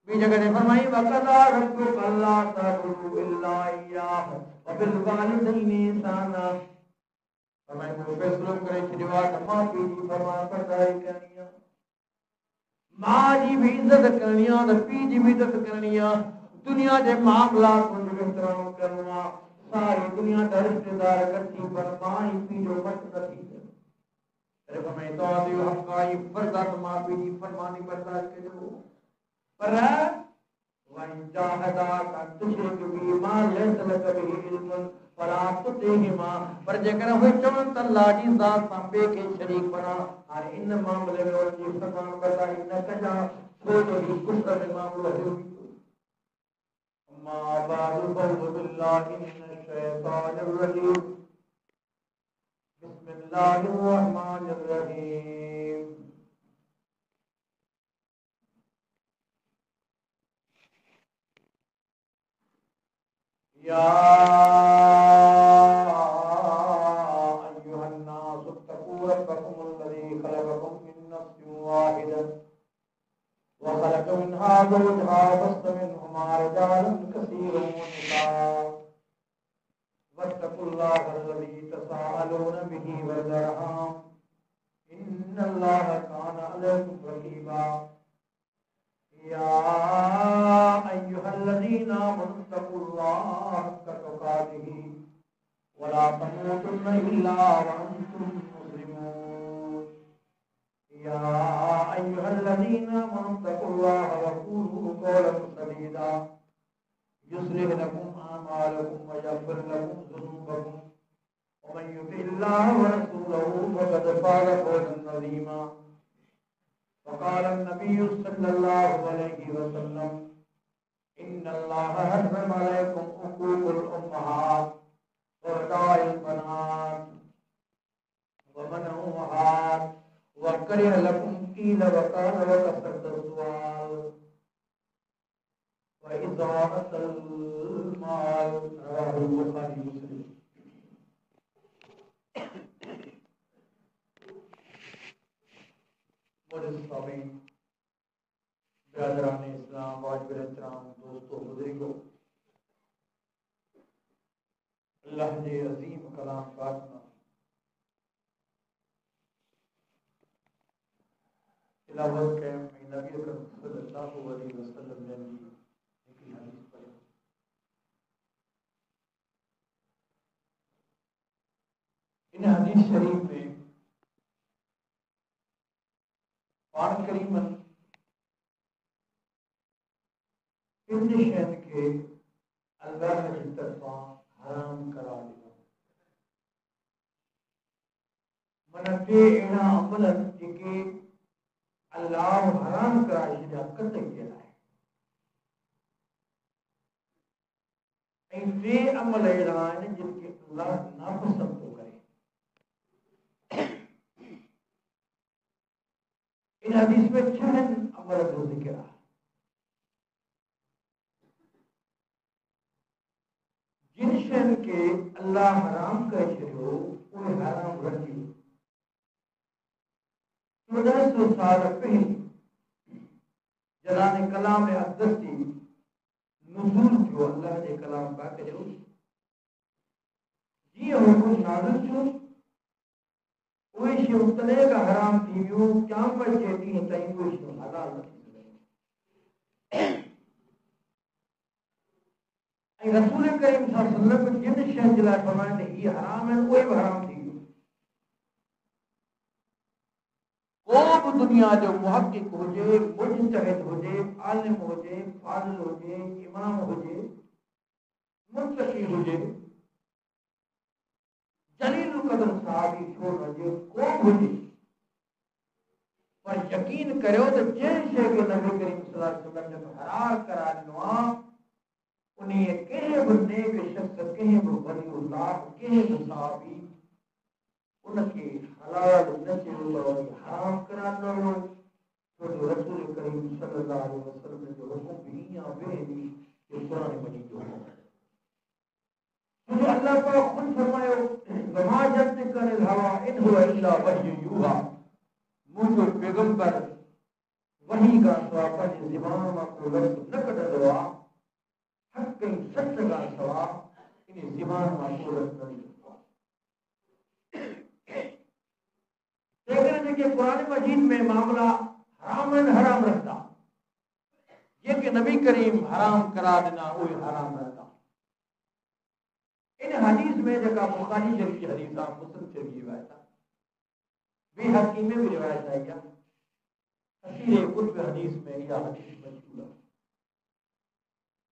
भी जगह ने फरमाई वक़दा रब्बुक अल्ला तअबुदू इल्ला इय्याहु व बिल वालिदैनि ihsana। फरमाई वो फैसलो करे छिवा मां पी जी फरमा करदाई करनिया मां जी भी इज्जत करनिया तो पी जी भी इज्जत करनिया दुनिया के मामलात को नियंत्रण करना सारी दुनिया का रिश्तेदार इकट्ठी पर मां ही पी जो मत नहीं अरे फरमाई तो आदि हक्का ये फर्जत मां पी जी फरमानी बर्दाश्त करो पर वहीं जाहदा का तुशरिक भी मां लैस लक बिही इल्म फला तुतिहिमा पर जेकर हुए चवन त लाजी जात सांबे के शरीक बना और इन मामले में और जी फरमान बताई न कजा तो ही कुफर में मामला है अम्मा बाद फौज बिल्लाहि मिनश शैतानिर रजीम बिस्मिल्लाहिर रहमानिर रहीम या अय्युहन्नास इत्तकू रब्बकुम अल्लज़ी खलक़कुम मिन नफ्सिन वाहिदह व खलक़ मिनहा ज़ौजहा वबस्स मिनहुमा रिजालन कसीरन व निसाअ वत्तक़ुल्लाह अल्लज़ी तसाअलून बिही वल अरहाम इन्नल्लाह कान अलैकुम रक़ीबा या अय्युहल्लज़ीना आमनू तक़ुल्लाह हक़्क़ तुक़ातिही व ला तमूतुन्ना इल्ला व अंतुम मुस्लिमून या अय्युहल्लज़ीना आमनू तक़ुल्लाह व क़ूलू क़ौलन सदीदा युस्लिह लकुम आमालकुम व यग़फिर लकुम ज़ुनूबकुम व मन युति'िल्लाह व रसूलहु फ़क़द फ़ाज़ फ़ौज़न अज़ीमा। वक़ाल नबी सल्लल्लाहु अलैहि वसल्लम इन्नल्लाह हर्रम अलैकुम उक़ूक़ुल उम्महात व रदाइल बनात व मनउहात व करिह लकुम क़ील व क़ाल व कसरत सुआल व इज़ाअतल माल रवाहुल बुखारी मुस्लिम। मुजस्समीन बिरादरान इस्लाम वाजिब एहतराम दोस्तों बुजुर्गों अल्लाह के अजीम कलाम पाक में तिलावत के नबी अकरम सल्लल्लाहु अलैहि वसल्लम ने एक हदीस पढ़ी। इन हदीस शरीफ में कुरान करीम इन शैन के अल्लाह की तरफा हराम करार दिया मनते एना अमलन जेके अल्लाह हराम करार छॾिया कतई केला ऐं टे अमल अहिड़ा आहिनि जिनके अल्लाह नापसंद थो करे। इन हदीस में छह अमल जो जिक्र आहे जिन शयुनि खे अल्लाह हराम करे छॾियो उहे हराम रखी 1400 साल पहिरीं जलाने कलाम अक़दस जी नुज़ूल थियो अल्लाह जे कलाम पाक जो जीअं हुकुम नाज़िल थियो उहे शयूं तॾहिं खां हराम थी वियूं क़यामत जे ॾींहं ताईं उहे शयूं हलाल न थी सघनि। ऐं रसूल करीम सल्लल्लाहु अलैहि वसल्लम जिन शयुनि जे लाइ फरमाइनि त हीअ हराम आहिनि उहे बि हराम थी वियूं। को बि दुनिया जो मुहक़िक़ हुजे मुजतहिद हुजे आलिम हुजे फाज़िल हुजे इमाम हुजे मुत्तक़ी हुजे जलील कदर सहाबी छो न हुजे को बि हुजे पर यकीन करियो त जंहिं शइ खे नबी करीम सल्लल्लाहु अलैहि वसल्लम ने हराम करार ॾिनो आहे उन कंहिं बि नेक शख़्स कंहिं बि वलीउल्लाह कंहिं बि सहाबी उनखे हलाल न चयो पर हराम करार ॾिनो छो जो रसूल करीम सल्लल्लाहु अलैहि वसल्लम जो हुकुम भी या बेनी जो कुरान मजीद जो हुकुम है। क्योंकि अल्लाह पाक खुद फरमायो वमा यंतिकु अनिल हवा इन हुवा इल्ला वह्युन यूहा मुझो पैगंबर वही का सवा पंहिंजे ज़बान मां को लफ़्ज़ न कढंदो आहे, हक़ ऐं सच का सवा इन ज़बान मां को लफ़्ज़ न निकिरंदो आहे। तंहिं करे जेके क़ुरान मजीद में मामला हराम आहिनि, हराम रहंदा, जेके नबी करीम हराम करार ॾिना उहे हराम रहंदा। इन हदीस में जेका बुखारी शरीफ़ जी हदीस आहे, मुस्लिम शरीफ़ जी रिवायत आहे, बेहक़ी में भी रिवायत आई आहे, तफ़सीर कुतुब हदीस में इहा हदीस मशहूर आहे।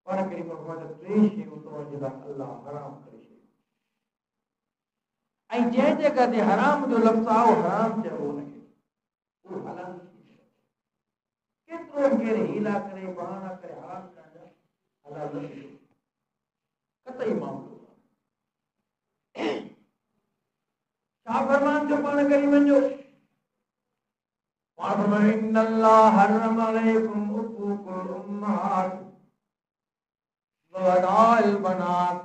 पाण करीम फरमाइनि टे शयूं तो जेका अल्लाह हराम करे छॾियूं, ऐं जंहिं जगह ते हराम जो लफ़्ज़ आहे उहो हराम चइबो हुनखे, उहो हलाल थी वियो। केतिरो केरु हीला करे बहाना करे हराम करण जा हलाल न थी वियो, कतई मामलो छा फरमान जो पाण करीम जो पाण फरमाए इन्नल्लाह हर्रम अलैकुम उक़ूक़ुल उम्महात व वदाइल बनात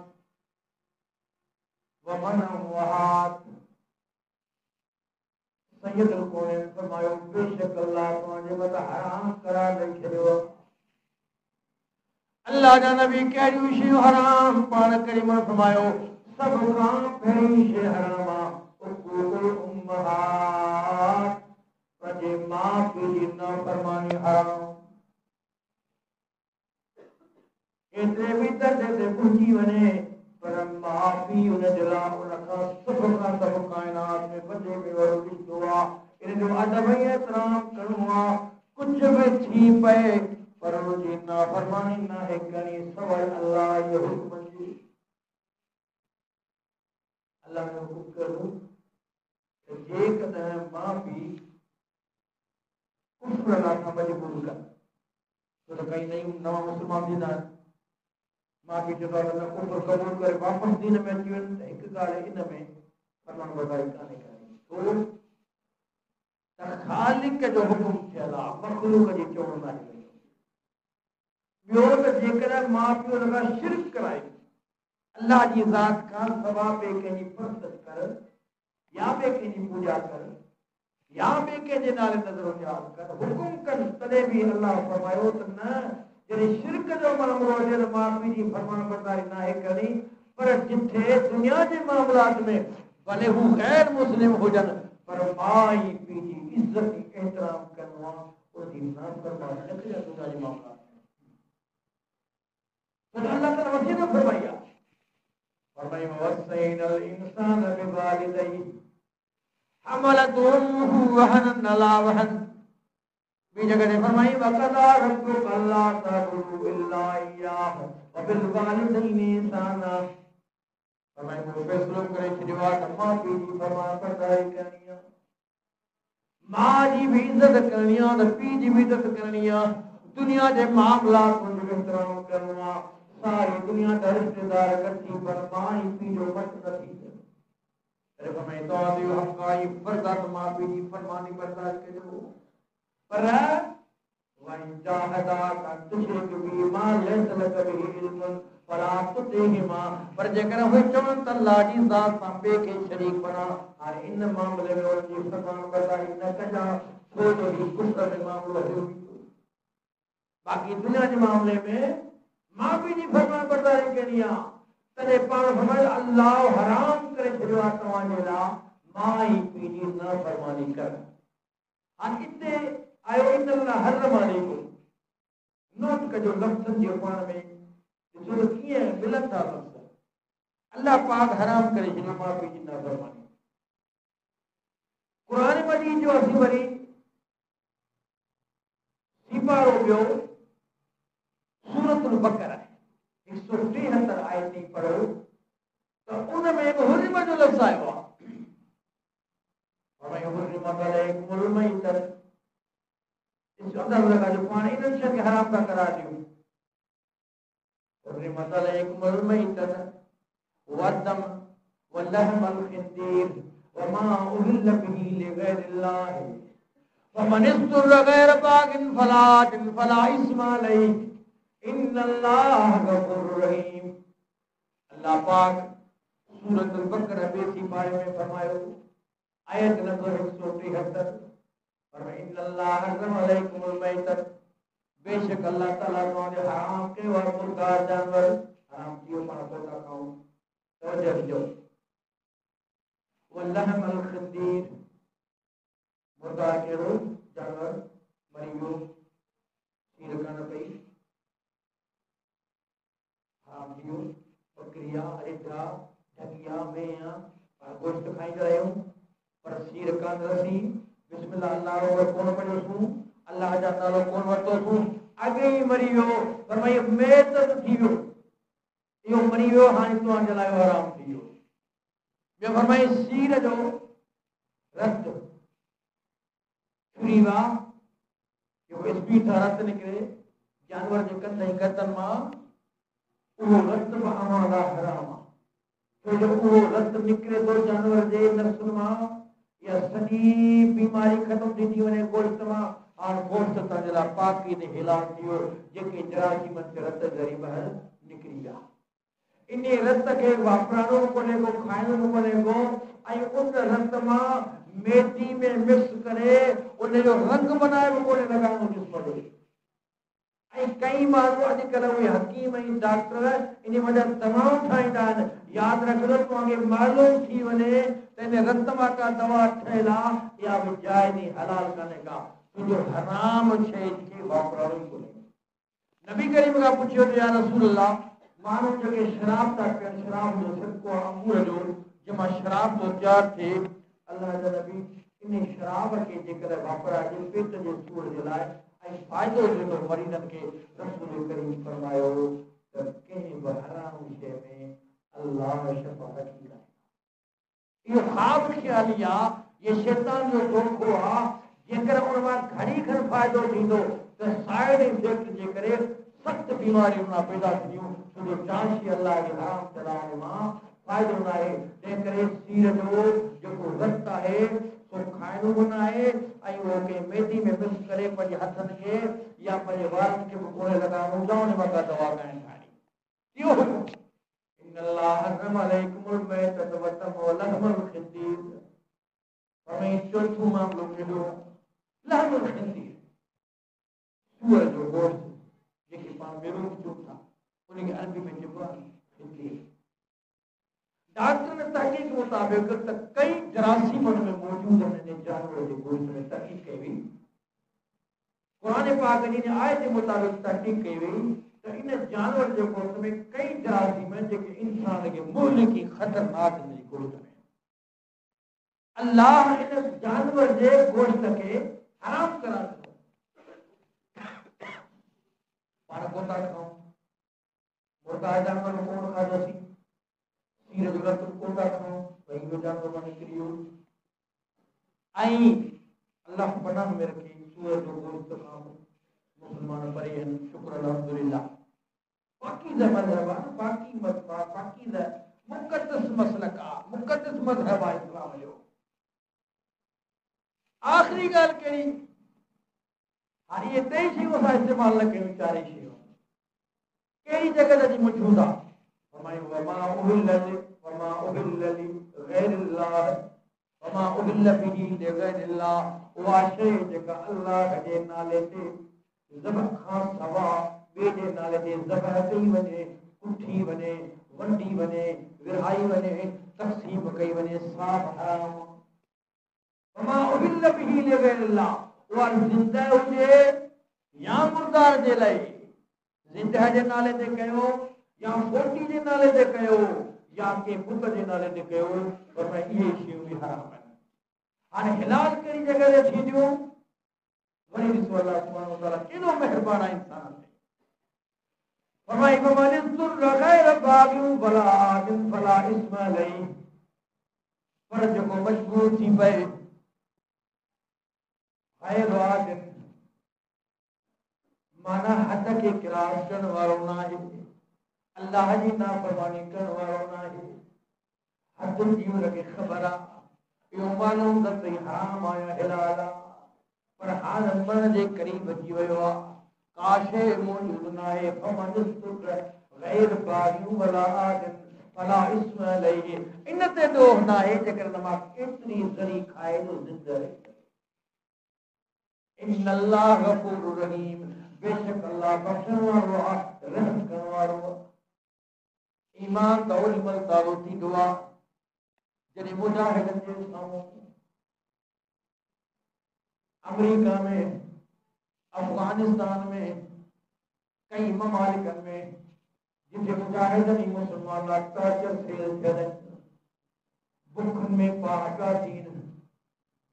व मनवहात। सैयदुल कौनैन फरमायो बेशक अल्लाह तव्हांजे मथां हराम करार ॾेई छॾियो। अल्लाह जा नबी कहिड़ियूं शयूं हराम पाण करीम फरमायो, सब खां पहिरीं शइ हराम आहे उक़ूक़ुल उम्महात, पंहिंजे माउ पीउ जी नाफ़रमानी हराम। केतिरे बि दर्जे ते पहुची वञे पर माउ पीउ हुन जे लाइ उनखां सभु काइनात में वॾे में वॾो रिश्तो आहे। इन जो अदब ऐं एहतराम करणो आहे। कुझु बि थी पए पर उनजी नाफ़रमानी नाहे करणी सवाइ अल्लाह जे हुक्म जी। अल्लाह ने हुकुम कयो त जेकॾहिं माउ पीउ कुफ्र लाइ मजबूर कनि, छो त कई नयूं नवां मुस्लमान थींदा आहिनि, माउ पीउ चवंदो आहे त कुफ्र क़बूल करे वापसि दीन में अची वञनि त हिकु ॻाल्हि इन में फरमान बरदारी कान्हे करणी, छो त ख़ालिक जो हुकुम थियल आहे, मख़लूक जी चवण नाहे वई। ॿियो त जेकॾहिं माउ पीउ हुन खां शिरक कराए अल्लाह जी ज़ात खां सवा ॿिए कंहिंजी परस्त कर या ॿिए कंहिंजी पूॼा कर या ॿिए कंहिंजे नाले नज़र न्याज़ कर, हुकुम कनि, तॾहिं बि अल्लाह फरमायो त न, जॾहिं शिरक जो मामलो हुजे त माउ पीउ जी फरमान बरदारी नाहे करणी। पर जिथे दुनिया जे मामलात में भले हू गैर मुस्लिम हुजनि पर माउ ऐं पीउ जी इज़त ऐं एहतराम करणो आहे, उनजी नाफ़रमानी न कजे दुनिया जे मामलात में। तो अल्लाह ताला वसीयत फरमाई आहे, फरमाई वसैनल इंसान बिवालिदैहि हमलतहु उम्मुहु वहनन अला वहन। ॿी जगह ते फरमाई वक़दा रब्बुका अल्ला तअबुदू इल्ला इय्याहु व बिल वालिदैनि इहसाना। फरमाई को फैसलो करे छॾियो आहे त माउ पीउ जी फरमान बरदारी करणी आहे, माउ जी भी इज़त करणी आहे त पीउ जी भी इज़त करणी आहे, दुनिया जे मामलात में भी एहतराम करणो आहे। सारी दुनिया जा रिश्तेदार गॾिजी पर माउ ऐं पीउ जो मट न थी सघे। अरे फरमाई तव्हां जो हक़ आहे फर्ज़ आहे त माउ पीउ जी फरमानी बरदारी कजो, पर वइन जाहदाका तुशरिक बि मा लैस लक बिही इल्मुन फला तुतिहिमा। पर जेकर उहे चवनि त अल्लाह जी ज़ात सां ॿिए खे शरीक बणा, हाणे इन मामले में उनजी फरमान बरदारी न कजा, छो जो ही कुफ्र जो मामलो हलियो बीठो। बाक़ी दुनिया जे मामले में माउ पीउ जी फरमान बरदारी करणी आहे, तॾहिं पाण फरमायो अल्लाह हराम करे छॾियो आहे तव्हांजे लाइ माउ ऐं पीउ जी नाफ़रमानी करणु। हाणे हिते आयो इन अल्लाह हर्रम अलैकुम, नोट कजो लफ़्ज़नि जे पाण में ॾिसो त कीअं मिलनि था लफ़्ज़। अल्लाह पाक हराम करे छॾियो माउ पीउ जी नाफ़रमानी। क़ुरान मजीद जो असीं वरी सिपारो ॿियो सूरतुल बक़रा 173 आयती पढ़ो त उन में हुर्रिम जो लफ़्ज़ आयो आहे। फरमाई हुर्रिमत अलैकुमुल मैतत, इस अंदर लगा जो पाण इन शइ खे हराम था करार ॾियूं। हुर्रिमत अलैकुमुल मैतत वद्दम वलहमल खिंजीर वमा उहिल्ल बिही लिगैरिल्लाह फमन इस्तुर्र गैर बागिन फला इस्मा अलैहि इन्नल्लाह गफूरुर रहीम। अल्लाह पाक सूरत अल बकरा 2 पारे में फरमायो, आयत नंबर 173, पर इन्नल्लाह हर्रम अलैकुमुल मैतत, बेशक अल्लाह ताला ने हराम के और मुर्दार जानवर हराम कियो पाण कोता खाओ। तवज्जो दीजो, वल्लहम अल खंदीर, मुर्दार के रो जानवर मरियो सीर कन पई हराम कियो। बकरिया इदरा ढगिया मेया गोश्त खाई रहे हूं, पर सीर कन रसी बिस्मिल्लाह अल्लाह और कौन पढ़ो सू अल्लाह जा नालो कौन वरतो सू अगे ही मरी वियो। फरमायो मैं तो थी वियो, यो मरी वियो, हाणे तव्हां जे लाइ आराम थी वियो। ॿियो फरमायो सीर जो रत छुरी वा जो स्पीड सां रत निकिरे जानवर जे कंधे गर्दन मां, उहो रत बि अवां लाइ हराम आहे। छो जो उहो रत निकिरे थो जानवर जे नसुनि मां, या सॼी बीमारी ख़तम थी वञे गोश्त मां। हाणे गोश्त तव्हांजे लाइ पाकी ते हिलाल थी वियो, जेके जरासीमनि जे रत ज़री ॿाहिरि निकिरी विया। इन रत खे वापराइणो कोन्हे को, खाइणो कोन्हे को, ऐं उन रत मां मेथी में मिक्स करे उनजो रंग बनाए बि कोन्हे लॻाइणो जिस्म जो। ऐं कई माण्हू अॼुकल्ह उहे हकीम ऐं डॉक्टर इन वजह दवाऊं ठाहींदा आहिनि। यादि रखिजो तव्हांखे मालूम थी वञे त इन रत मां का दवा ठहियल आहे या बि जाइज़ हलाल कान्हे का, तुंहिंजो हराम शइ खे वापराइणो ई कोन्हे। नबी करीम खां पुछियो त या रसूल अल्लाह, माण्हू जेके शराब था पीअनि, शराब जो सिरको अंगूर जो जंहिंमां शराब जो तयारु थिए, अल्लाह जा नबी इन शराब खे जेकॾहिं वापराइजे पेट जे सूर जे लाइ ऐं फ़ाइदो ॾिनो मरीज़नि खे, रसूल करीम फरमायो त कंहिं बि हराम शइ में अल्लाह शफ़ाअत की आहे। इहो ख़्वाब ख़्याली आहे, ये शैतान जो धोखो आहे। जेकर उन मां घणी खनि फ़ाइदो थींदो त साइड इफेक्ट जे करे सख़्त बीमारियूं न पैदा थींदियूं। छो जो चांशी अल्लाह जे हराम चलाइण मां फ़ाइदो न आहे। तंहिं करे सीर जो जेको रत आहे सो खाइणो बि न आहे, ऐं उहो कंहिं मेथी में मिक्स करे पंहिंजे हथनि खे या पंहिंजे वारनि खे बि कोन्हे लॻाइणो हुजे, उन मां का दवा कान ठाहिणी। इहो हुकुम इन्नल्लाह हर्रम अलैकुमुल मैतत वद्दम वलहमल खिंजीर। हमें चौथों मामलो कहिड़ो? लहमुल खिंजीर, सूअर जो गोश्त, जेके पाण बेरूम चऊं था, उनखे अरबी में चइबो आहे खिंजीर। डॉक्टर ने तहकीक मुताबिक त कई जरासीमनि में मौजूद आहिनि इन जानवर जे गोश्त में। तहकीक कई हुई, क़ुरान पाक जी आयत जे मुताबिक तहकीक कई हुई त इन जानवर जे गोश्त में कई जरासीम आहिनि जेके इंसान खे मुहलिकी ख़तरनाक इन गोश्त में। अल्लाह इन जानवर जे गोश्त खे हराम करार ॾिनो। पाण कोता खाऊं, मुर्दा जानवर कोन खाधोसीं, सीर जो रत कोता खाऊं, भई इहो जानवर मां निकिरी वियो। ऐं अल्लाह पनाह में रखे सूअर जो गोश्त खां मुस्लमान परे आहिनि, शुक्र अल्हम्दुलिल्लाह। पाकीज़ा मज़हब आहे, पाकी मज़हब, पाकीज़ा मुक़द्दस मसलक आहे, मुक़द्दस मज़हब आहे इस्लाम जो। आख़िरी ॻाल्हि कहिड़ी? हाणे इहे टे शयूं असां इस्तेमालु न कयूं, चारि शयूं कहिड़ी जॻह जी मौजूद आहे? फरमायो वमा उहिल्ल लिग़ैरिल्लाह वमा उहिल्ल बिही लिग़ैरिल्लाह, उहा शइ जेका अल्लाह जे नाले ते ज़बह खां सवा ॿिए जे नाले ते ज़बह कई वञे, कुठी वञे, वंडी वञे, विरहाई वञे, तक़सीम कई वञे, साफ़ हराम। वमा उहिल्ल बिही लिग़ैरिल्लाह, उहा ज़िंदा हुजे या मुर्दार जे लाइ, ज़िंदा जे नाले ते कयो या फोटी जे नाले ते कयो या के बुत जे नाले ते कयो, पर इहे शयूं बि हराम आहिनि। हाणे हिलाल कहिड़ी जॻह ते थींदियूं? वरी ॾिसो अल्लाह सुब्हानहु व तआला केॾो महिरबान आहे इंसान ते। फरमाई फमन इस्तुर गैर बागिन वला आदिन फला इस्म अलैहि, पर जेको मजबूर थी पए गैर आदिन माना हद के क्रॉस करण वारो न आहे, अल्लाह जी नाफरमानी करण वारो न आहे, हदुनि जी हुनखे ख़बर आहे, इहो मालूम त भई हराम आहे हिलाल आहे, पर हाणे मरण जे क़रीब अची वियो आहे, का शइ मौजूद न आहे। फमन इस्तुर गैर बागिन वला आदिन फला इस्म अलैहि, इन ते ॾोह न आहे जेकर मां केतिरी ज़री खाए जो ज़िंदा रहे। इन्नल्लाह गफूरुर रहीम, बेशक अल्लाह बख्शण वारो रहम करण वारो। ईमान तो मिलता रोटी दुआ जॾहिं मुजाहिदनि जे साम्हूं अमेरिका में, अफगानिस्तान में, कई ममालिकनि में जिथे मुजाहिदनि मुसलमान टॉर्चर थियल बुखनि में पहाका थीन,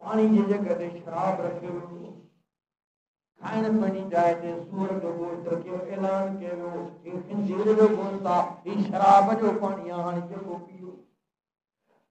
पानी जी जगह ते शराब रखियो वियो, खाइण पीअण जाइ ते सूअर जो गोश्त रखियो, ऐलान कयो वियो हीउ खिंजीर जो गोश्त आहे, हीउ शराब जो पाणी आहे, हाणे जेको पीओ।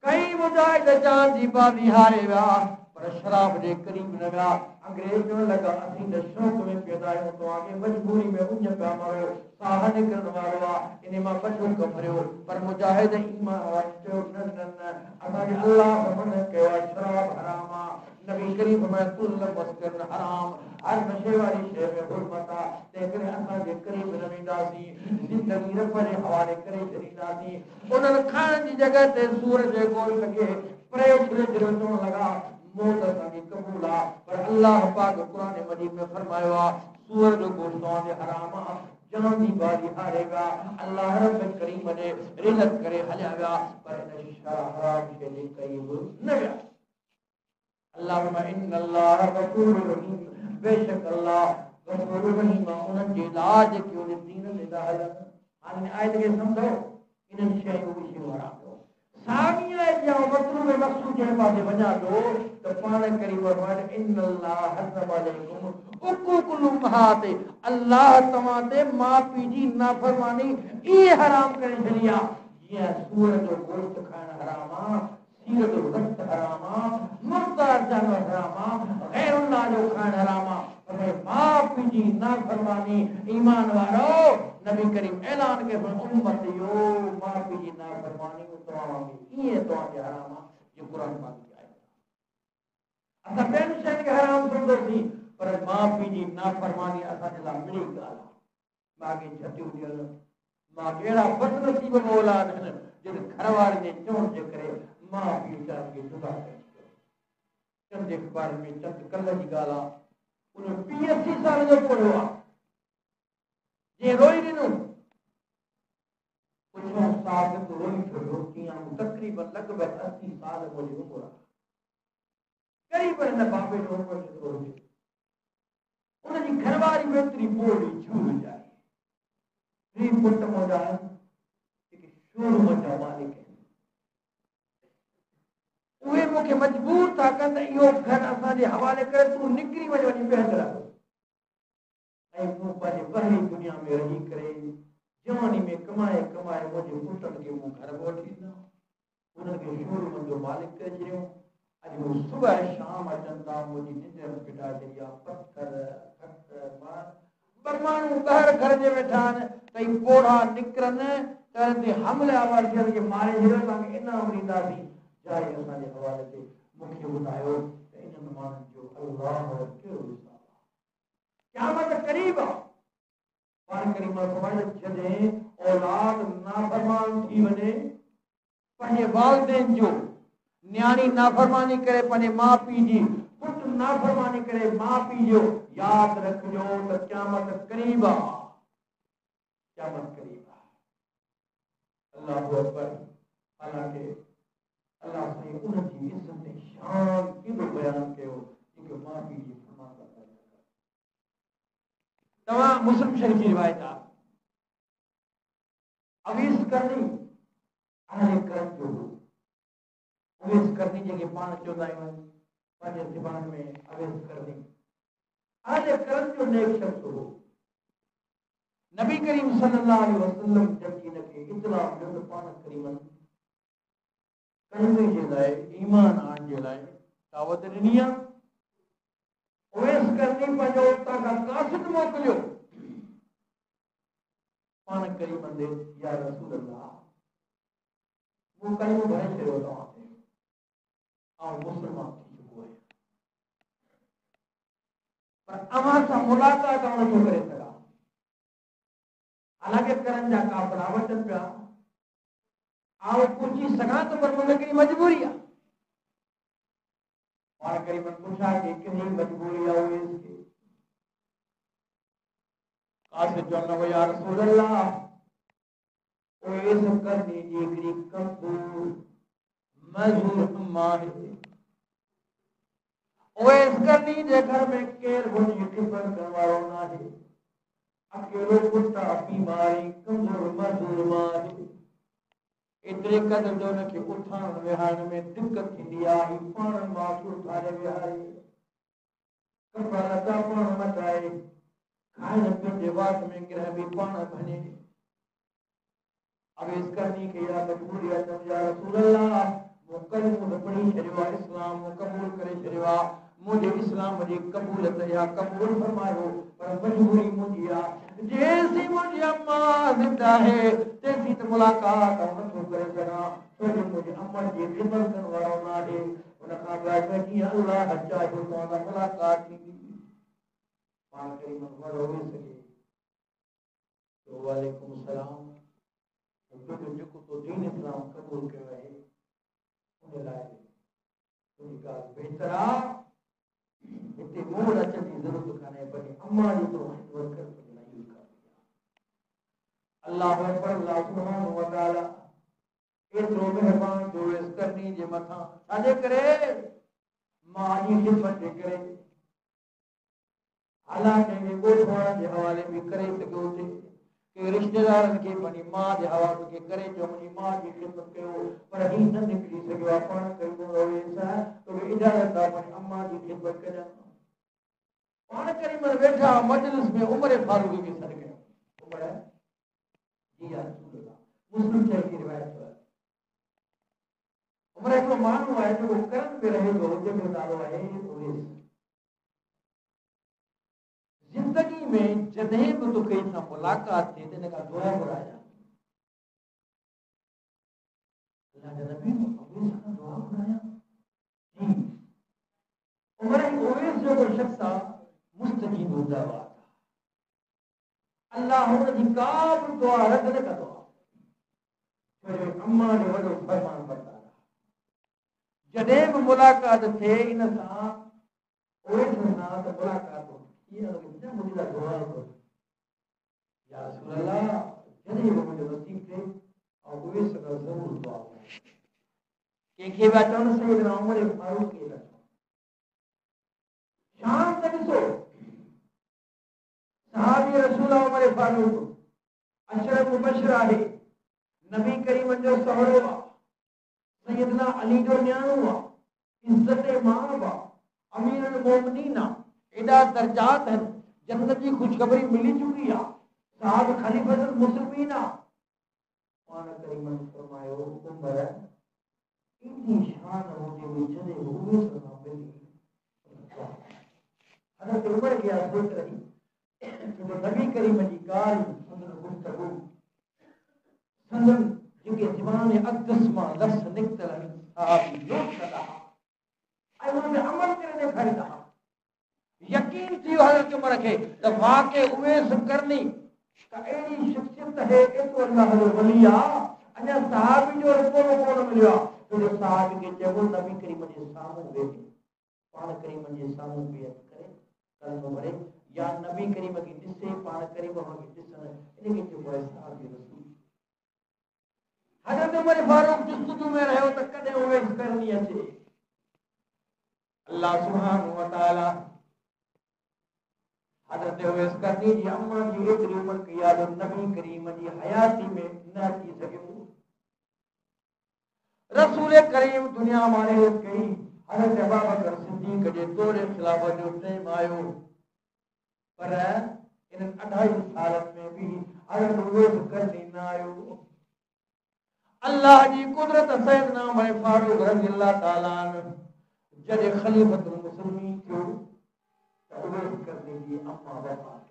कई मुजाहिद जान जी बाज़ी हारे विया पर शराब जे क़रीब न विया। अंग्रेज चवण लॻा असीं त शौक़ में पैदा आहियूं, तव्हांखे मजबूरी में उञ पिया मरो, साह निकिरण वारो आहे, इन मां बचो कमरियो। पर मुजाहिद ईमान वारा चयो न न न, असांजे अल्लाह मना कयो आहे शराब हराम आहे, नबी करीम में कुल मस्कर हराम, हर नशे वारी शइ में हुरमत आहे, तंहिं करे असांजे क़रीब न वेंदासीं, ज़िंदगी रब जे हवाले करे छॾींदासीं। उन्हनि खाइण जी जॻह ते सूर जे गोश्त खे प्रयोग चवण लॻा मौत असांजी क़बूल आहे, पर अल्लाह पाक क़ुरान मजीद में फरमायो आहे सूअर जो गोश्त तव्हांजे हराम आहे, जान जी बाज़ी हारे विया, अल्लाह रब करीम ने रिज़त करे हलिया विया, पर इन हराम शइ जे क़रीब न विया। अल्लाह फरमाए इन्नल्लाह गफूरुर रहीम, बेशक अल्लाह गफूरुर रहीम, उन्हनि जे लाइ जेके उन दीन ते था हलनि। हाणे आयत खे सम्झो, इन्हनि शयूं विषय हराम कयो। साॻी आयत जा मतिलब मक़सूद जे पासे वञा थो त पाण करीब फरमाए इन्नल्लाह हर्रम अलैकुम उक़ूक़ुल उम्महात, अल्लाह तव्हां ते माउ पीउ जी नाफ़रमानी इहे हराम करे छॾी आहे, जीअं सूअर जो गोश्त खाइण हराम आहे, सीर जो रक्त हराम आहे, मुर्दार जानवर हराम आहे, गैरुल्लाह जो खाइण हराम आहे। पर माउ पीउ जी नाफ़रमानी ईमान वारो नबी करीम ऐलान के उम्मत यो माउ पीउ जी नाफ़रमानी तव्हां ईअं तव्हांखे हराम आहे, जो क़ुरान पाक जी आयत आहे। असां ॿियनि शयुनि खे हराम सम्झोसीं, पर माउ पीउ जी नाफ़रमानी असांजे लाइ मिली ॻाल्हि आहे। माॻे छटियूं ॾियनि, मां अहिड़ा बदनसीब औलाद आहिनि जिन घर वारनि जे चवण जे करे माउ पीउ वीचारनि खे जुदा करे छॾियो। चंद अख़बार में चंद कल्ह जी ॻाल्हि आहे, उन 80 साल जो पढ़ियो आहे, जीअं रोई ॾिनो पुछो साबित रोई छॾियो, कीअं तक़रीबन लॻभॻि 80 साल मुंहिंजी उमिरि आहे, क़रीब हिन बाबे जो उमिरि जेतिरो हुजे। उनजी घरवारी में एतिरी ॿोड़ी छूर जाए, टी पुट मुंहिंजा आहिनि जेके शोरूम जा मालिक आहिनि, उहे मूंखे मजबूर था कनि त इहो घर असांजे हवाले करे तूं निकिरी वञ, वञी ॿिहंदि रह, ऐं तूं पंहिंजे ॿाहिरी दुनिया में रही करे जवानी में कमाए कमाए मुंहिंजे पुटनि खे मूं घर में वठी ॾिनो, उन्हनि खे शोरूम जो मालिक करे छॾियो। अॼु उहे सुबुह शाम अचनि था, मुंहिंजी निंड फिटा छॾी आहे, पथर ॿ माण्हू ॿाहिरि घर जे वेठा आहिनि, कई पोड़ा निकिरनि त ते हमले आवाज़ खे मारे छॾियो, तव्हांखे इनाम ॾींदासीं, जाइ असांजे हवाले ते मूंखे ॿुधायो त इन्हनि माण्हुनि जो अल्लाह कहिड़ो हिसाब आहे, क़यामत क़रीब आहे। पाण करीम फरमाए जॾहिं औलाद नाफ़रमान थी वञे, पंहिंजे वालिदैन जो न्याणी नाफ़रमानी करे पंहिंजे माउ पीउ जी, पुट नाफ़रमानी करे माउ पीउ जो, यादि रखिजो त क़यामत क़रीब आहे, क़यामत क़रीब आहे। अल्लाहु अकबर। हालांकि अल्लाह साईं उनजी इज़्ज़त शान केॾो बयान कयो जेके माउ पीउ जी फरमान बरदारी न करे। तव्हां मुस्लिम शरीफ़ जी रिवायत आहे, अवीस करनी अहले करम जो हो, अवेस करनी जेके पाण चवंदा आहियूं पंहिंजे ज़बान में अवेस करनी, अहले करम जो नेक शख़्स हो। नबी करीम सल्लल्लाहु अलैहि वसल्लम जबकि इनखे इतला मिलियो त पाण करीमन कलमे जे लाइ, ईमान आणण जे लाइ दावत ॾिनी आहे। अवेस करनी पंहिंजो उतां खां कासिद मोकिलियो, पाण करीमन दे या रसूल अल्लाह वो कलमो भरे छॾियो तव्हांखे, ऐं मुस्लमान थी चुको आहियां, पर अव्हां सां मुलाक़ात न थो करे सघां। हालांकि करण जा काफ़िला वठनि पिया, आउं पहुची सघां थो, पर मूंखे हिकिड़ी मजबूरी आहे। और करीबन पूछा कि कितनी मजबूरी है इसकी। कासे जोन वो या रसूल अल्लाह ओ इस करनी जिगरी कबूल मजूर अम्मा है ओ इस करनी जे घर में केर होनी खिदमत करवारो ना है अकेलो कुत्ता बीमारी कमजोर मजूर माही इतने कदर जो न कि उठान विहान में दिक्कत थींदी आहे पाण मां उठारे विहारे कपड़ा लता पाण मटाए खाइण पीअण वाट में ग्रह भी पाण बने। अब इस करनी के या मजबूरी है या रसूल अल्लाह मुकल मुझे पढ़ी छड़ियो इस्लाम कबूल करे छड़ियो मुझे इस्लाम जी कबूल या कबूल फरमायो पर मजबूरी मुझी आ जैसी मुझे अम्मा जिंदा है तैसी तो मुलाकात न तो करे सना तो मुझे अम्मा जी खिदमत करवारो ना है उनका बात है कि अल्लाह चाहे तो मुलाकात थी पान करी मन हो सके तो वालेकुम सलाम तो दीन इस्लाम कबूल कयो आहे उन लाइ तुंहिंजी ॻाल्हि बहितरा हिते मोड़ अचण जी ज़रूरत कान्हे पर अम्मा जी तो खिदमत कर तुंहिंजी लाइ अल्लाह अकबर अल्लाह सुब्हानहु व तआला एतिरो महिरबान जो इस करनी जे मथां छाजे करे मां जी खिदमत जे करे हालांकि ॻोठ वारनि जे हवाले बि करे सघियो थे के रिश्तेदारनि खे पंहिंजी मां जे हवाले खे करे जो मुंहिंजी मां जी खिदमत कयो पर ही न निकिरी सघियो आहे पाण कई तो इजाज़त आहे पंहिंजी अम्मा जी खिदमत कजां पाण करी मन वेठा मजलिस में उमर फारूक खे सॾु कयो उमर जी या रसूल अल्लाह मुस्लिम शरीफ की रिवायत है उमर हिकिड़ो माण्हू आहे जेको करन में रहे थो जंहिंजो नालो आहे उवैस जिंदगी में जॾहिं बि तोखे सां मुलाक़ात थिए त हिन खां दुआ घुराइजां अल्लाह जा नबी अबू सां दुआ घुरायां जी उमर उवैस जो शख्स आहे मुस्तजीब दुआ अल्लाह हुनजी का बि दुआ रद न कंदो आहे अम्मा जो वॾो फरमान बरदार आहे जॾहिं बि मुलाक़ात थिए इन सां उवैस सां त मुलाक़ात ये मुझे मुझे दुआ करो या रसूल अल्लाह जल्दी मुझे नसीब थे और वो इस तरह जरूर दुआ के बातों से इधर उमर फारूक के बात शाम तक सो सहाबी रसूल उमर फारूक अशरफ मुबशर है नबी करीम जो सहरो सैयदना अली जो न्याणो इज्जत मां अमीर अल मोमिनीन एडा दर्जात हैं जन्नत की खुशखबरी मिली चुकी है साहब खलीफतुल मुस्लिमीन पान करीम फरमायो उमर इतनी शान मुझे विचरे हुए सना मिली हजरत उमर की सोच रही तो नबी करीम की गाल संदन गुफ्तगू संदन जिनके ज़बान अक़दस मां लफ्ज़ निकतल साहब नोट करा आई उन्हें अमल करने खरीदा यकीन थी हजरत उमर के तो वाके उवैस करनी का एडी शख्सियत है एतो अल्लाह जो वली आ अने साहब जो रुपो कोन मिलियो तो साहब के जब नबी करीम जे सामने वेठे पाण करीम जे सामने बेत करे कलम भरे या नबी करीम की दिसे पाण करीम के दिसन इनके जो है साहब जो रसूल हजरत उमर फारूक जस्तजू में रहो तो कदे उवैस करनी अचे अल्लाह सुब्हानहु व तआला हजरत उवैस करनी जी अम्मा जी एतरी उम्र की याद नबी करीम जी हयाती में न थी सघियो रसूल करीम दुनिया माने कई हजरत अबू बकर सिद्दीक जे दौरे खिलाफत जो टाइम आयो पर इन 28 साल में भी हजरत उवैस करनी न आयो अल्लाह जी कुदरत सैयदना उमर फारूक रज़ी अल्लाह तआला जदे खलीफतुल मुस्लिमीन थियो उवैस करनी जी अम्मा वफात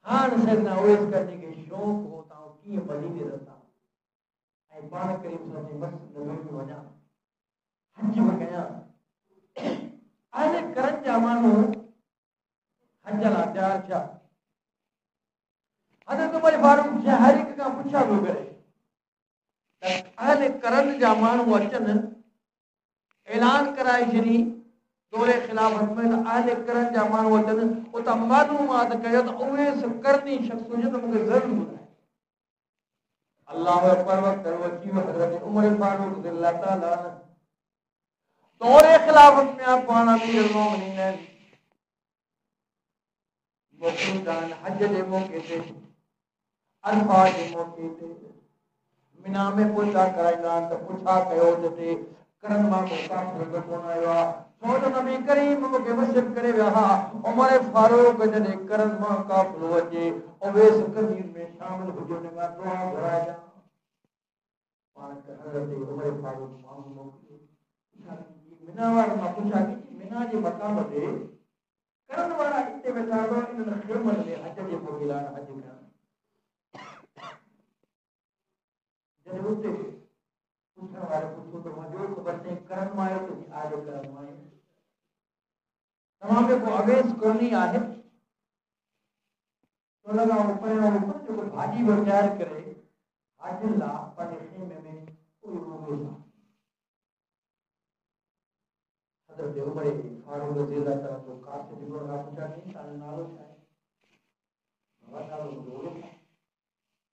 हान सैयदना उवैस करनी के शौक होता की मदीने रहता ऐ पाण करीम सल्लल्लाहु अलैहि वसल्लम में वना हज में गया आने करन जामानो हज ला तैयार था हजरत उमर फारूक से हर एक का पूछा हो गए अहले करन जामानो अचन ऐलान कराए छॾी दौरे खिलाफत में अहले करन जा माण्हू अचनि उतां मालूमात कयो त उवेस करनी शख़्स हुजे त मूंखे ज़रूरु ॿुधाए। अल्लाह अकबर वक़्त अची वियो हज़रत उमर फारूक रज़ियल्लाहु ताला दौरे खिलाफत में पाण अमीरुल मोमिनीन मोकिल हज जे मौके ते अरफा जे मौके ते मिना में पूछा कराईंदा आहिनि त पुछा कयो जिते करन मां को काफ़िर कोन आयो आहे छो जो नबी करीम मूंखे वसियत करे विया हा उमर फारूक जॾहिं करन मां काफ़िर अचे उवेस कबीर में शामिल हुजे हुन खां दुआ घुराइजां। पाण हज़रत उमर फारूक माण्हू मोकिलियो मिना वारनि मां पुछा की मिना जे मक़ाम ते करन वारा हिते वेठा हुआ इन्हनि खेमनि में हज जे मौके लाइ हज करण जॾहिं उते पुछण वारे पुछो त मुंहिंजो ख़बर अथई करन मां आयो त आज करन मां आयो तव्हां में को अवेस करणी आहे तो लॻा पहिरियों जेको भाॼी बि तयारु करे हाजिर लाइ पंहिंजे खेमे में हज़रत उमर फारूक रज़ियल्लाहु ताला जो काफ़िर जो पुछा की तव्हांजो नालो छा आहे नालो मुंहिंजो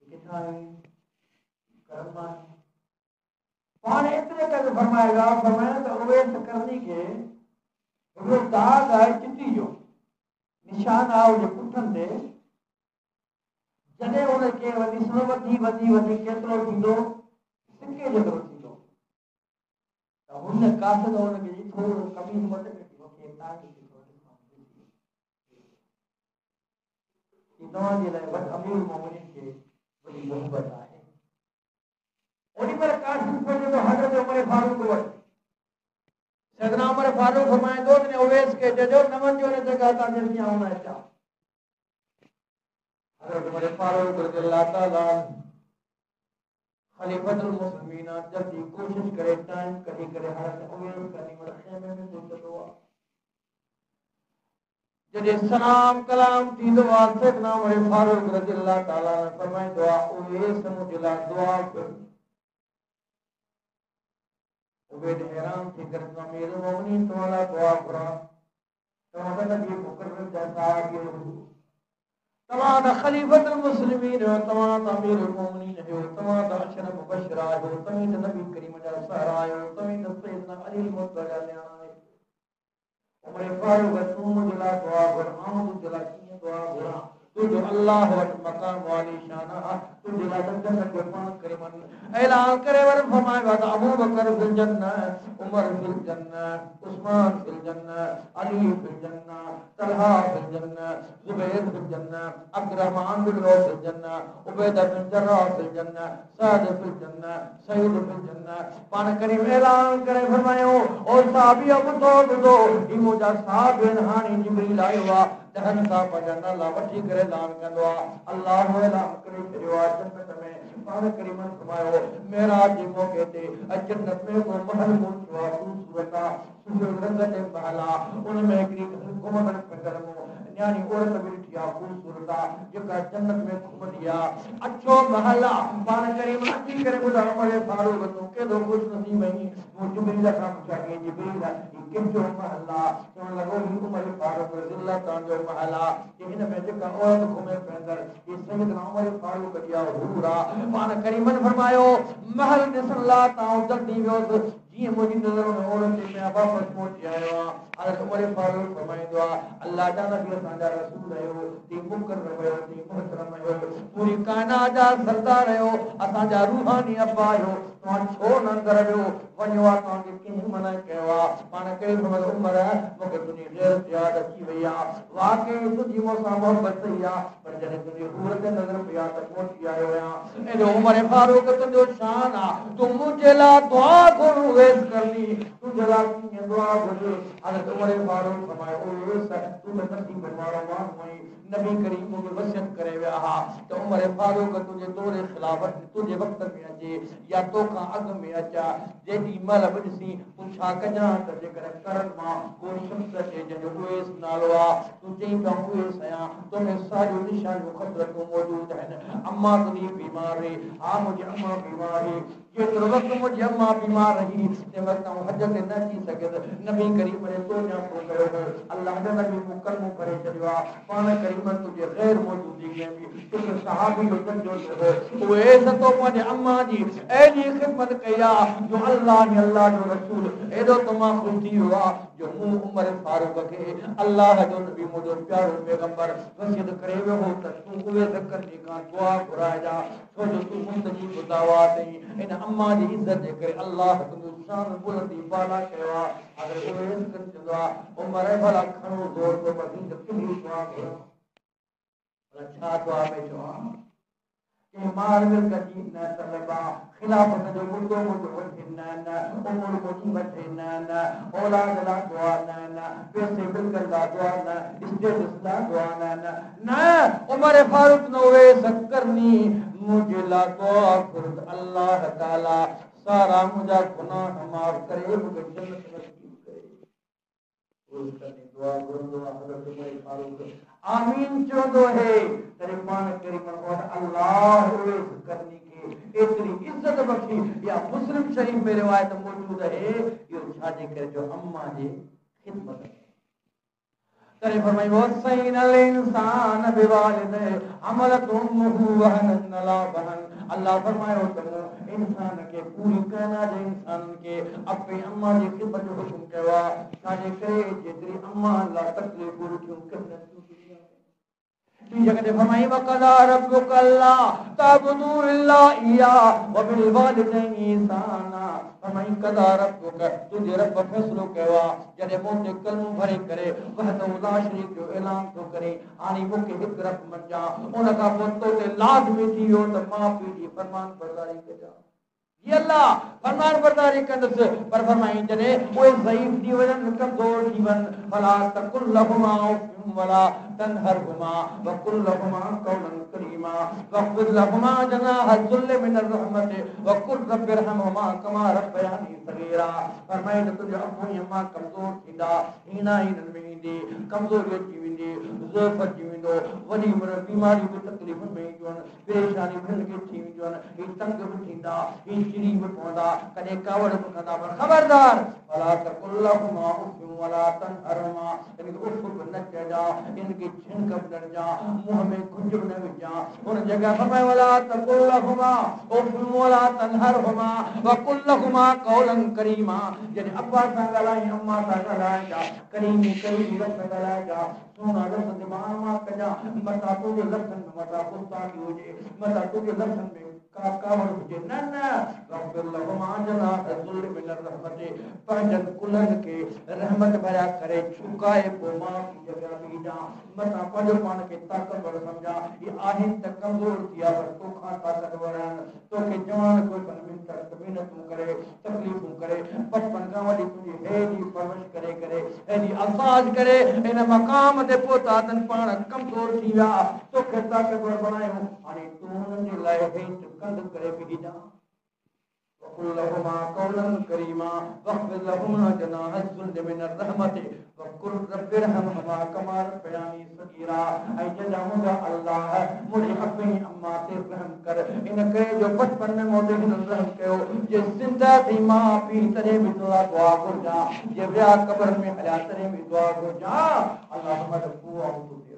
किथां आहे करन मां पाण एतिरे करे फरमाया त उवेस करनी खे हिकिड़ो दाग आहे चिटी जो निशान आहे हुनजे पुठनि ते जॾहिं हुनखे ॾिसणो वधी केतिरो थींदो सिके जेतिरो थींदो त हुन काफ़िर हुनखे थोरो कमीज़ मटे तव्हांजे लाइ अमीरुल मोमिनीन खे वॾी मोहबत आहे। ओॾी महिल कासिम पहुचे तो हज़रत उमर फारूक वटि सैयदना उमर फारूक फरमाईंदो त उवेस खे चइजो न वञो हिन जॻह तां जेसीं आउं न अचां। हज़रत उमर फारूक रज़ियल्लाहु ताला खलीफतुल मुस्लिमीन जल्दी कोशिश करे टाइम कढी करे हज़रत उवेस कनी वटि खेमे में पहुचंदो आहे। जॾहिं सलाम कलाम थींदो आहे सैयदना उमर फारूक रज़ियल्लाहु ताला फरमाईंदो आहे उवेस मुंहिंजे लाइ दुआ कर। उबैद हैरान थी करे अमीरुल मोमिनीन तव्हां दुआ घुरां तव्हां त नबी मुकर्रम जा साहिब तव्हां त खलीफतुल मुस्लिमीन हो तव्हां त अमीरुल मोमिनीन हो तव्हां त अशर मुबशरा हो तव्हां त नबी करीम जा सारा आहियो तव्हां त सैयदना अली मुर्तज़ा जा न्याणा आहियो। उमर फारूक तूं मुंहिंजे लाइ दुआ घुर आउं तुंहिंजे लाइ कीअं दुआ घुरां तुंहिंजो अल्लाह वटि मक़ाम वाली शान आहे तुंहिंजे लाइ जन्नत जो पाण करे मन ऐलान करे वर फरमायो त अबू बकर फिल जन्नत उमर फिल जन्नत उस्मान फिल जन्नत अली फिल जन्नत तलहा फिल जन्नत जुबैर फिल जन्नत अब्दुर्रहमान बिन औफ फिल जन्नत उबैदा बिन जर्राह फिल जन्नत साद फिल जन्नत सईद फिल जन्नत पाण करीम ऐलान करे फरमायो ओ साहबी ॿुधो ही मुंहिंजा साहब आहिनि हाणे जिब्रील आयो आहे ॾहनि सां पंहिंजा नाला वठी करे ऐलान कंदो आहे अल्लाह ऐलान करे छॾियो आहे जन्नत में पाण करीम फरमायो मेराज जे मौके ते जन्नत में को महल मौजूद आहे खूबसूरत आहे रंग ते महल आहे उन में हिकिड़ी घुमंदड़ फिरंदड़ न्याणी औरत वेठी आहे खूबसूरत आहे जेका जन्नत में घुमंदी आहे अछो महल आहे पाण करीम अची करे ॿुधायो उमर फारूक तूं केॾो ख़ुशि नसीब आहीं मूं जिब्रील खां पुछा कई जिब्रील कंहिंजो महल आहे चवण लॻो ही उमर फारूक रज़ियल्लाहु ताला जो महल आहे हिन में जेका औरत घुमे फिरंदड़ ही सैयदना उमर फारूक जी हूर आहे। पाण करीमन फरमायो महल ॾिसण लाइ तव्हां जल्दी वियोसि जीअं मुंहिंजी नज़र में औरत में वापसि पहुची आयो आहे। हज़रत उमर फारूक फरमाईंदो आहे अल्लाह जा नबी असांजा रसूल आहियो ती मुकर्रम आहियो ती मुहतरम आहियो पूरी काइनात जा सरदार आहियो असांजा रूहानी अब्बा आहियो तव्हां छो न अंदरि वियो वञो आहे तव्हांखे कंहिं मना कयो आहे। पाण कहिड़ी उमर मूंखे तुंहिंजी ग़ैरत यादि अची वई आहे वाकई तुंहिंजी मूंसां मोहबत थी आहे पर जॾहिं तुंहिंजी सूरत नज़र पई आहे त पहुची आयो आहियां। एॾो उमर फारूक तुंहिंजो शान आहे तूं मुंहिंजे लाइ दुआ घुर उवेस करनी तुंहिंजे लाइ कीअं दुआ घुर हज़रत उमर फारूक फरमायो उवेस तूं त नसीब वारो माण्हू आहीं नबी करीम मूंखे वसियत करे विया हा त उमर फारूक तुंहिंजे दौरे खिलाफत तुंहिंजे वक़्त में अचे या तोख खां अॻु में अचा जेॾी महिल बि ॾिसी पुछा कजां त जेकर करन मां को शख़्स अचे जंहिंजो उवेस नालो आहे तूं चई पिया उवेस आहियां तोखे सारियूं निशानियूं ख़तरतूं मौजूद आहिनि अम्मा तुंहिंजी बीमार हुई हा मुंहिंजी अम्मा बीमार हुई जेतिरो वक़्तु मुंहिंजी अम्मा बीमार रही तंहिं वक़्तु आउं हज ते न अची सघियसि नबी करीम ने तो न्यापो कयो हो अल्लाह जो नबी मुकरम करे छॾियो आहे पाण करीम तुंहिंजे ग़ैर मौजूदगी में बि तुंहिंजो सहाबी जो दर्जो थियो उहे सतो पंहिंजे अम्मा जी अहिड़ी ख़िदमत कई आहे जो अल्लाह जो रसूल एॾो तमामु ख़ुशि थी वियो आहे जो मूं उमर फारूक खे अल्लाह जो नबी मुंहिंजो प्यारो पैगंबर वसियत करे वियो हो त तूं उहे ज़करनी खां दुआ घुराइजा छो जो तूं मुस्तजीब दावा अथई इन अम्मा जी इज़त जे करे अल्लाह तुंहिंजो शान बुलंदी बाला कयो आहे अगर उहे इज़त चवंदो आहे उमर भला खणो ज़ोर तो बदी त तुंहिंजी दुआ घुरां भला छा दुआ में चवां कि माल मिल कजी न तलबा खिलाफत जो मुद्दो मुद्दो वठे न उमर को वठे न औलाद ला दुआ न पैसे बिल्कुल ला दुआ न स्टेटस ला दुआ न उमर फारूक न वे सकरनी मुझे ला दुआ कर अल्लाह ताला सारा मुझा गुनाह माफ करे मुझे जन्नत नसीब करे उस करनी दुआ गुरु हज़रत उमर फारूक आमीन चवंदो है तॾहिं पाण करीम वटि अल्लाह करनी के एतिरी इज़त बख़्शी या मुस्लिम शरीफ में रिवायत मौजूद है इहो छाजे करे जो अम्मा जी ख़िदमत तॾहिं फरमाई वसैन अल इंसान बिवालिदे अमलत उम्मुहु वहनन ला वहन अल्लाह फरमायो त इंसान के पूरी कायनात जे इंसान के अपनी अम्मा जी ख़िदमत जो हुक्म कयो आहे छाजे करे जेतिरी अम्मा ला तकलीफ़ूं थियूं कनि जगह फरमाई वक़दा रब्बुक अल्ला तअबुदू इल्ला इया व बिल वालिदैनि ihसाना फरमाई कदा रब्बुक तुझे रब फैसलो कयो जॾहिं मूं ते कलमो भरे करे वहदहु ला शरीक जो ऐलान थो करे हाणे मूंखे हिकु रब मञा उन खां पोइ तो ते लाज़मी थी वियो त माउ पीउ जी फरमान बरदारी कजां ये अल्लाह फरमान बरदारी कंदुसि पर फरमाई जॾहिं उहे ज़ईफ़ थी वञनि कमज़ोर थी वञनि फला तकुल लहुमा वला तनहरहुमा वकुल लहुमा कौलन करीमा वख़्फ़िज़ लहुमा जनाह ज़ुल्ल मिन रहमत वकुल रब्बि इरहमहुमा कमा रब्बयानी सगीरा फरमाई त तुंहिंजो अबू ऐं अम्मा कमज़ोर थींदा हीना हिननि में ईंदी कमज़ोरी अची वेंदी ज़ोफ़ अची वेंदो वॾी उमिरि बीमारियूं बि तकलीफ़ुनि में ईंदियूं आहिनि परेशानियूं बि हिनखे थी वेंदियूं आहिनि ही तंग बि थींदा ही चिड़ी बि पवंदा कॾहिं कावड़ बि कंदा पर ख़बरदार वला तकुल लहुमा उफ़ वला तनहरहुमा इनखे उफ़ बि न चइजा इनखे छिनक बि न ॾिजां मुंहं में कुझु बि न विझां उन जॻह फरमाए वला तकुल लहुमा उफ़ वला तनहरहुमा वकुल लहुमा कौलन करीमा जॾहिं अब्बा सां ॻाल्हाई अम्मा सां ॻाल्हाइजा करीमी करीमी लफ़्ज़ ॻाल्हाइजा सुहिणा लफ़्ज़ ज़बान मां कजां मथां तुंहिंजे लफ़्ज़नि में मथां गुस्ताखी हुजे मथां तुंहिंजे लफ़्ज़नि में कावड़ हुजे न वग़्फ़िर लहुमा जनाह ज़ुल्ल मिन रहमत पंहिंजनि कुलनि खे रहमत भरिया करे झुकाए पोइ माउ पीउ जे अॻियां बीहजां मथां पंहिंजो पाण खे ताक़तवर सम्झां इहे आहिनि त कमज़ोर थी विया पर तोखां ताक़तवर आहिनि तोखे जवान कोई महिनतूं करे तकलीफ़ूं करे बचपन खां वठी तुंहिंजी हेॾी परवरिश करे करे हेॾी अल्फाज़ करे हिन मक़ाम ते पहुता अथनि पाण कमज़ोर थी विया तोखे ताक़तवर बणायो हाणे तूं हुननि जे लाइ हेठि कंध करे बीहजां वकुल लहुमा कौलन करीमा वख़्फ़िज़ लहुमा जनाह ज़ुल्ल मिन रहमत वकुल रब्बि इरहमहुमा कमा रब्बयानी सगीरा ऐं जॾहिं मुंहिंजा अल्लाह मुंहिंजी अपनी अम्मा ते रहम कर इन करे जो बचपन में मूं हिननि रहम कयो जे ज़िंदा थी माउ पीउ तॾहिं बि दुआ घुरिजां जे विया क़ब्र में हलिया तॾहिं बि दुआ घुरिजां अल्लाह फरमाए पोइ आउं तुंहिंजे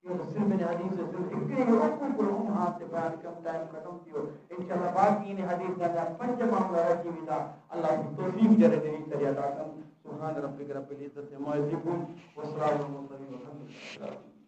ये सिर्फ इन हदीस से सिर्फ एक ही हुकुम हाथ से बयान कम टाइम खत्म कियो इंशाल्लाह बाकी इन हदीस का पंज मामला रखी विदा अल्लाह की तौफीक जरे देनी करिया था सुभान रब्बिक रब्बिल इज्जति मा यसिफून व सलामुन अलल मुरसलीन